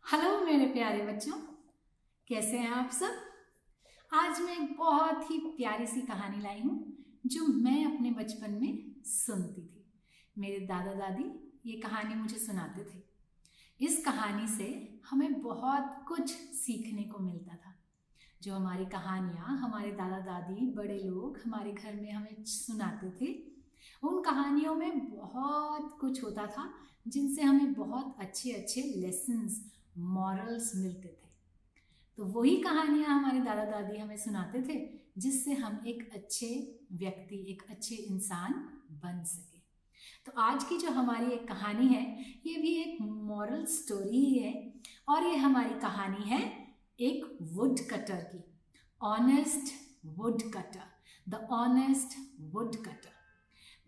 Hello मेरे प्यारे बच्चों, कैसे हैं आप सब। आज मैं एक बहुत ही प्यारी सी कहानी लाई हूँ जो मैं अपने बचपन में सुनती थी। मेरे दादा दादी ये कहानी मुझे सुनाते थे। इस कहानी से हमें बहुत कुछ सीखने को मिलता था। जो हमारी कहानियाँ हमारे दादा दादी बड़े लोग हमारे घर में हमें सुनाते थे, उन कहानियों में बहुत कुछ होता था जिनसे हमें बहुत अच्छे अच्छे लेसन्स, मॉरल्स मिलते थे। तो वही कहानियाँ हमारे दादा दादी हमें सुनाते थे जिससे हम एक अच्छे व्यक्ति, एक अच्छे इंसान बन सके। तो आज की जो हमारी एक कहानी है ये भी एक मॉरल स्टोरी ही है, और ये हमारी कहानी है एक वुड कटर की। Honest would cutter, the honest would cutter.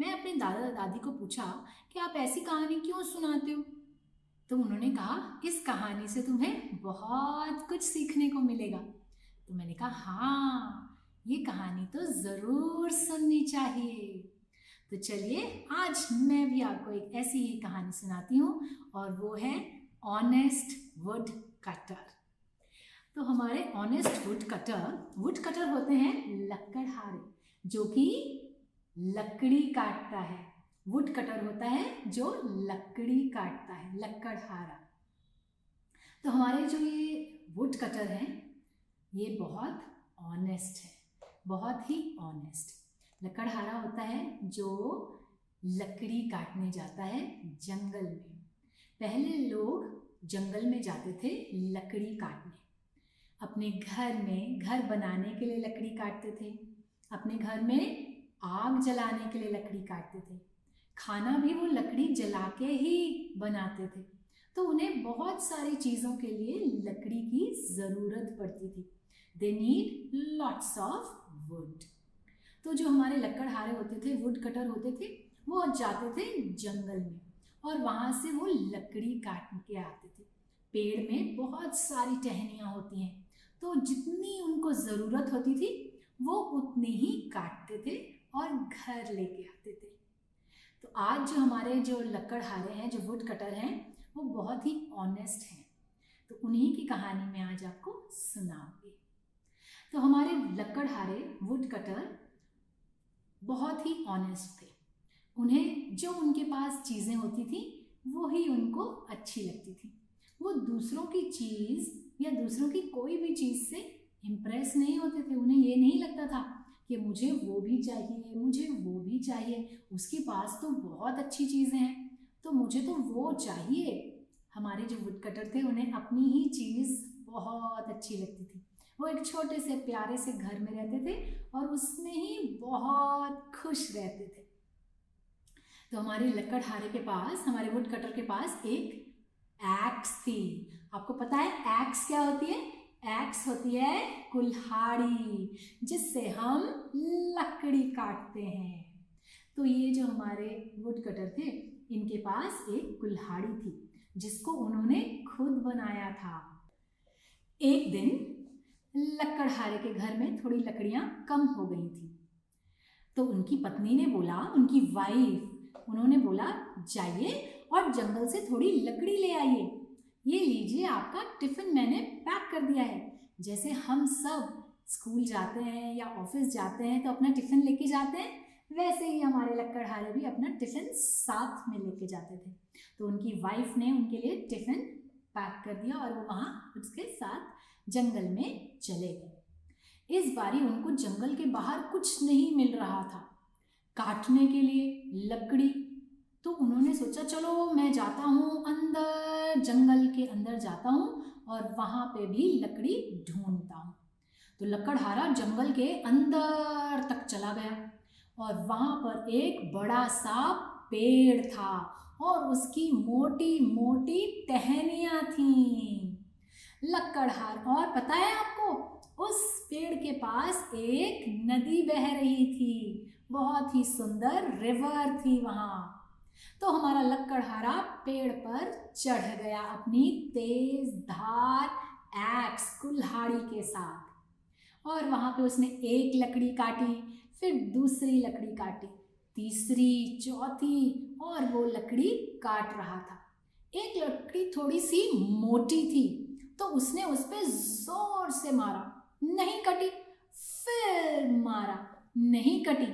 मैं अपने दादा दादी को पूछा कि आप ऐसी कहानी क्यों सुनाते हो। तो उन्होंने कहा इस कहानी से तुम्हें बहुत कुछ सीखने को मिलेगा। तो मैंने कहा हाँ, ये कहानी तो ज़रूर सुननी चाहिए। तो चलिए आज मैं भी आपको एक ऐसी ही कहानी सुनाती हूँ, और वो है ऑनेस्ट वुड कटर। तो हमारे ऑनेस्ट वुड कटर होते हैं लकड़हारे, जो कि लकड़ी काटता है। वुड कटर होता है जो लकड़ी काटता है, लकड़हारा। तो हमारे जो ये वुड कटर हैं ये बहुत ऑनेस्ट है, बहुत ही ऑनेस्ट। लकड़हारा होता है जो लकड़ी काटने जाता है जंगल में। पहले लोग जंगल में जाते थे लकड़ी काटने। अपने घर में घर बनाने के लिए लकड़ी काटते थे, अपने घर में आग जलाने के लिए लकड़ी काटते थे, खाना भी वो लकड़ी जला के ही बनाते थे। तो उन्हें बहुत सारी चीज़ों के लिए लकड़ी की ज़रूरत पड़ती थी। They need lots of would. तो जो हमारे लकड़हारे होते थे, वुड कटर होते थे, वो जाते थे जंगल में और वहाँ से वो लकड़ी काट के आते थे। पेड़ में बहुत सारी टहनियाँ होती हैं, तो जितनी उनको ज़रूरत होती थी वो उतनी ही काटते थे और घर लेके आते थे। तो आज जो हमारे जो लकड़हारे हैं, जो वुड कटर हैं, वो बहुत ही ऑनेस्ट हैं। तो उन्हीं की कहानी मैं आज आपको सुनाऊंगी। तो हमारे लकड़हारे वुड कटर बहुत ही ऑनेस्ट थे। उन्हें जो उनके पास चीज़ें होती थी वो ही उनको अच्छी लगती थी। वो दूसरों की चीज़ या दूसरों की कोई भी चीज़ से इम्प्रेस नहीं होते थे। उन्हें ये नहीं लगता था कि मुझे वो भी चाहिए, मुझे वो भी चाहिए, उसके पास तो बहुत अच्छी चीज़ें हैं तो मुझे तो वो चाहिए। हमारे जो वुड कटर थे उन्हें अपनी ही चीज़ बहुत अच्छी लगती थी। वो एक छोटे से प्यारे से घर में रहते थे और उसमें ही बहुत खुश रहते थे। तो हमारे लकड़हारे के पास, हमारे वुड कटर के पास एक एक्स थी। आपको पता है एक्स क्या होती है? एक्स होती है कुल्हाड़ी, जिससे हम लकड़ी काटते हैं। तो ये जो हमारे वुड कटर थे, इनके पास एक कुल्हाड़ी थी जिसको उन्होंने खुद बनाया था। एक दिन लकड़हारे के घर में थोड़ी लकड़ियां कम हो गई थी, तो उनकी पत्नी ने बोला, उनकी वाइफ, उन्होंने बोला जाइए और जंगल से थोड़ी लकड़ी ले आइए। ये लीजिए आपका टिफिन मैंने पैक कर दिया है। जैसे हम सब स्कूल जाते हैं या ऑफिस जाते हैं तो अपना टिफिन लेके जाते हैं, वैसे ही हमारे लकड़हारे भी अपना टिफिन साथ में लेके जाते थे। तो उनकी वाइफ ने उनके लिए टिफिन पैक कर दिया और वो वहाँ उसके साथ जंगल में चले गए। इस बारी उनको जंगल के बाहर कुछ नहीं मिल रहा था काटने के लिए लकड़ी। तो उन्होंने सोचा चलो मैं जाता हूँ अंदर, जंगल के अंदर जाता हूँ और वहाँ पे भी लकड़ी ढूंढता हूँ। तो लकड़हारा जंगल के अंदर तक चला गया और वहाँ पर एक बड़ा सा पेड़ था और उसकी मोटी मोटी टहनियाँ थीं। लकड़हार, और पता है आपको, उस पेड़ के पास एक नदी बह रही थी, बहुत ही सुंदर रिवर थी वहाँ। तो हमारा लकड़हारा पेड़ पर चढ़ गया अपनी तेज धार एक्स कुल्हाड़ी के साथ, और वहाँ पे उसने एक लकड़ी काटी, फिर दूसरी लकड़ी काटी, तीसरी, चौथी, और वो लकड़ी काट रहा था। एक लकड़ी थोड़ी सी मोटी थी, तो उसने उस पे जोर से मारा, नहीं कटी। फिर मारा, नहीं कटी।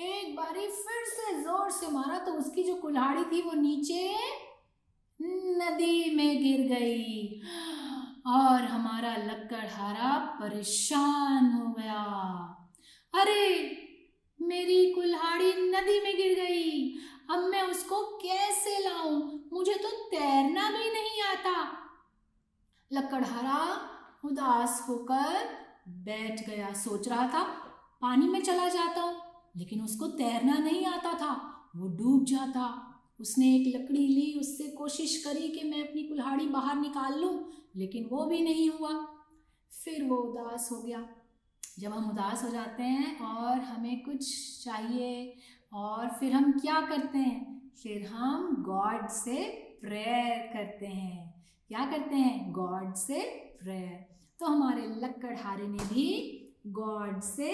एक बारी फिर से जोर से मारा तो उसकी जो कुल्हाड़ी थी वो नीचे नदी में गिर गई और हमारा लकड़हारा परेशान हो गया। अरे, मेरी कुल्हाड़ी नदी में गिर गई, अब मैं उसको कैसे लाऊं? मुझे तो तैरना भी नहीं आता। लकड़हारा उदास होकर बैठ गया, सोच रहा था पानी में चला जाता हूं, लेकिन उसको तैरना नहीं आता था, वो डूब जाता। उसने एक लकड़ी ली, उससे कोशिश करी कि मैं अपनी कुल्हाड़ी बाहर निकाल लूं, लेकिन वो भी नहीं हुआ। फिर वो उदास हो गया। जब हम उदास हो जाते हैं और हमें कुछ चाहिए, और फिर हम क्या करते हैं? फिर हम गॉड से प्रेयर करते हैं। क्या करते हैं? गॉड से प्रेयर। तो हमारे लकड़हारे ने भी गॉड से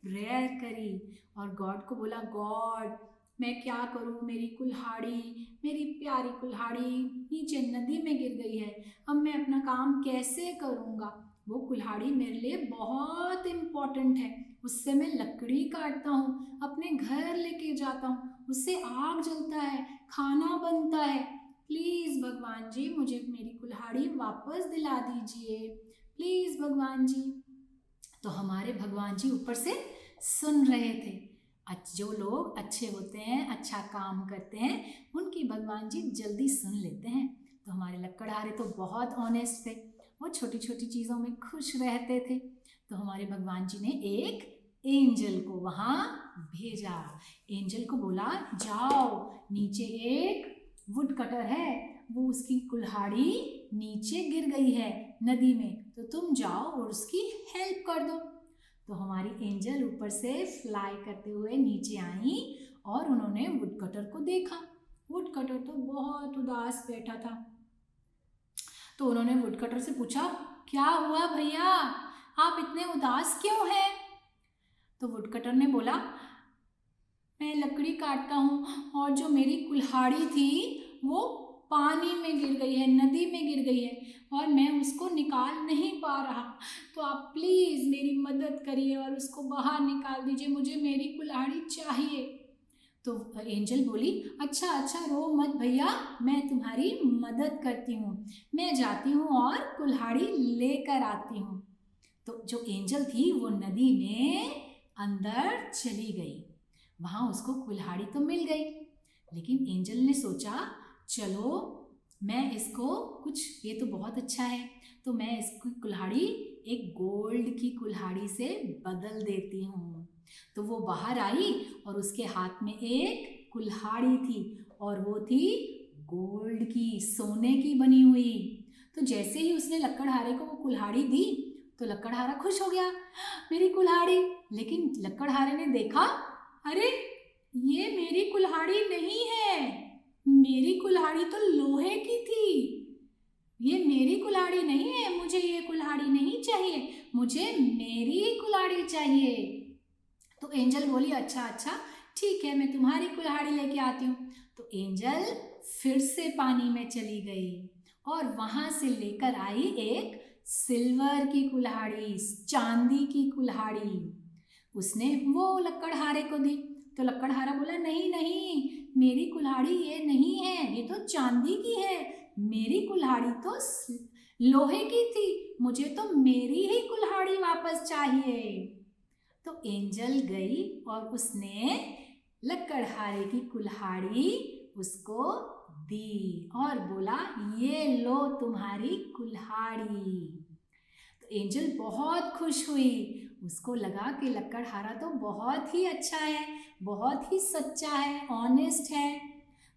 प्रेयर करी और गॉड को बोला, गॉड मैं क्या करूं, मेरी कुल्हाड़ी, मेरी प्यारी कुल्हाड़ी नीचे नदी में गिर गई है, अब मैं अपना काम कैसे करूंगा? वो कुल्हाड़ी मेरे लिए बहुत इम्पोर्टेंट है, उससे मैं लकड़ी काटता हूँ, अपने घर लेके जाता हूँ, उससे आग जलता है, खाना बनता है। प्लीज़ भगवान जी मुझे मेरी कुल्हाड़ी वापस दिला दीजिए, प्लीज़ भगवान जी। तो हमारे भगवान जी ऊपर से सुन रहे थे। जो लोग अच्छे होते हैं, अच्छा काम करते हैं, उनकी भगवान जी जल्दी सुन लेते हैं। तो हमारे लकड़हारे तो बहुत ऑनेस्ट थे, वो छोटी छोटी चीज़ों में खुश रहते थे। तो हमारे भगवान जी ने एक एंजल को वहाँ भेजा। एंजल को बोला, जाओ नीचे एक वुड कटर है, वो उसकी कुल्हाड़ी नीचे गिर गई है नदी में, तो तुम जाओ और उसकी हेल्प कर दो। तो हमारी एंजल ऊपर से फ्लाई करते हुए नीचे आई और उन्होंने वुड कटर को देखा। वुड कटर तो बहुत उदास बैठा था। तो उन्होंने वुड कटर से पूछा, क्या हुआ भैया, आप इतने उदास क्यों हैं? तो वुड कटर ने बोला, मैं लकड़ी काटता हूँ और जो मेरी कुल्हाड़ी थी वो पानी में गिर गई है, नदी में गिर गई है और मैं उसको निकाल नहीं पा रहा, तो आप प्लीज़ मेरी मदद करिए और उसको बाहर निकाल दीजिए, मुझे मेरी कुल्हाड़ी चाहिए। तो एंजल बोली, अच्छा अच्छा रो मत भैया, मैं तुम्हारी मदद करती हूँ, मैं जाती हूँ और कुल्हाड़ी लेकर आती हूँ। तो जो एंजल थी वो नदी में अंदर चली गई। वहाँ उसको कुल्हाड़ी तो मिल गई, लेकिन एंजल ने सोचा, चलो मैं इसको कुछ, ये तो बहुत अच्छा है, तो मैं इसकी कुल्हाड़ी एक गोल्ड की कुल्हाड़ी से बदल देती हूँ। तो वो बाहर आई और उसके हाथ में एक कुल्हाड़ी थी और वो थी गोल्ड की, सोने की बनी हुई। तो जैसे ही उसने लकड़हारे को वो कुल्हाड़ी दी तो लकड़हारा खुश हो गया, मेरी कुल्हाड़ी। लेकिन लकड़हारे ने देखा, अरे ये मेरी कुल्हाड़ी नहीं है, मेरी कुल्हाड़ी तो लोहे की थी, ये मेरी कुल्हाड़ी नहीं है, मुझे ये कुल्हाड़ी नहीं चाहिए, मुझे मेरी कुल्हाड़ी चाहिए। तो एंजल बोली, अच्छा अच्छा ठीक है, मैं तुम्हारी कुल्हाड़ी लेके आती हूँ। तो एंजल फिर से पानी में चली गई और वहां से लेकर आई एक सिल्वर की कुल्हाड़ी, चांदी की कुल्हाड़ी। उसने वो लकड़हारे को दी। तो लकड़हारा बोला, नहीं नहीं, मेरी कुल्हाड़ी ये नहीं है, ये तो चांदी की है, मेरी कुल्हाड़ी तो लोहे की थी, मुझे तो मेरी ही कुल्हाड़ी वापस चाहिए। तो एंजल गई और उसने लकड़हारे की कुल्हाड़ी उसको दी और बोला, ये लो तुम्हारी कुल्हाड़ी। तो एंजल बहुत खुश हुई, उसको लगा कि लकड़हारा तो बहुत ही अच्छा है, बहुत ही सच्चा है, ऑनेस्ट है।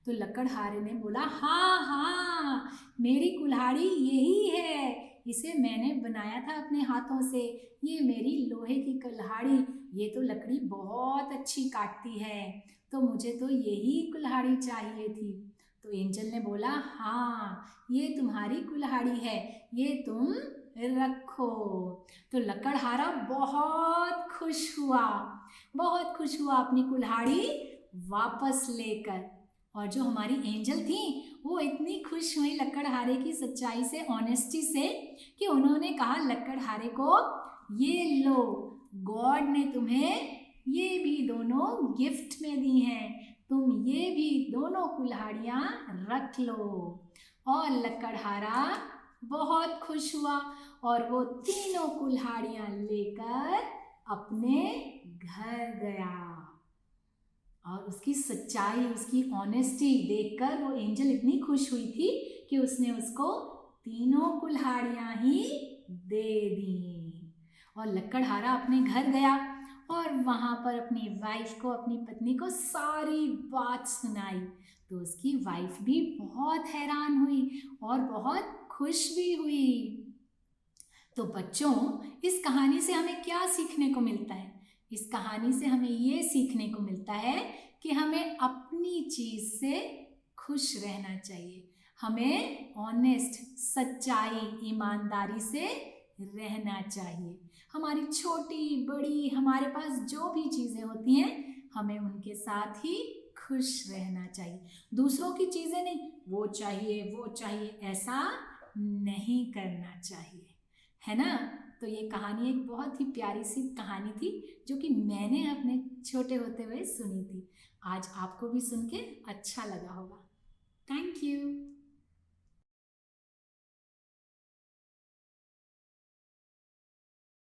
तो लकड़हारे ने बोला, हाँ हाँ, मेरी कुल्हाड़ी यही है, इसे मैंने बनाया था अपने हाथों से, ये मेरी लोहे की कुल्हाड़ी, ये तो लकड़ी बहुत अच्छी काटती है, तो मुझे तो यही कुल्हाड़ी चाहिए थी। तो एंजल ने बोला, हाँ ये तुम्हारी कुल्हाड़ी है, ये तुम रखो। तो लकड़हारा बहुत खुश हुआ, बहुत खुश हुआ अपनी कुल्हाड़ी वापस लेकर, और जो हमारी एंजल थी वो इतनी खुश हुई लकड़हारे की सच्चाई से, ऑनेस्टी से, कि उन्होंने कहा लकड़हारे को, ये लो, गॉड ने तुम्हें ये भी दोनों गिफ्ट में दी हैं, तुम ये भी दोनों कुल्हाड़ियाँ रख लो। और लकड़हारा बहुत खुश हुआ और वो तीनों कुल्हाड़ियाँ लेकर अपने घर गया। और उसकी सच्चाई, उसकी ऑनेस्टी देखकर वो एंजल इतनी खुश हुई थी कि उसने उसको तीनों कुल्हाड़ियाँ ही दे दी। और लकड़हारा अपने घर गया और वहाँ पर अपनी वाइफ को, अपनी पत्नी को सारी बात सुनाई। तो उसकी वाइफ भी बहुत हैरान हुई और बहुत खुश भी हुई। तो बच्चों, इस कहानी से हमें क्या सीखने को मिलता है? इस कहानी से हमें ये सीखने को मिलता है कि हमें अपनी चीज़ से खुश रहना चाहिए। हमें ऑनेस्ट, सच्चाई, ईमानदारी से रहना चाहिए। हमारी छोटी बड़ी, हमारे पास जो भी चीज़ें होती हैं, हमें उनके साथ ही खुश रहना चाहिए। दूसरों की चीज़ें नहीं, वो चाहिए, ऐसा नहीं करना चाहिए, है ना? तो ये कहानी एक बहुत ही प्यारी सी कहानी थी जो कि मैंने अपने छोटे होते हुए सुनी थी। आज आपको भी सुन के अच्छा लगा होगा। Thank you.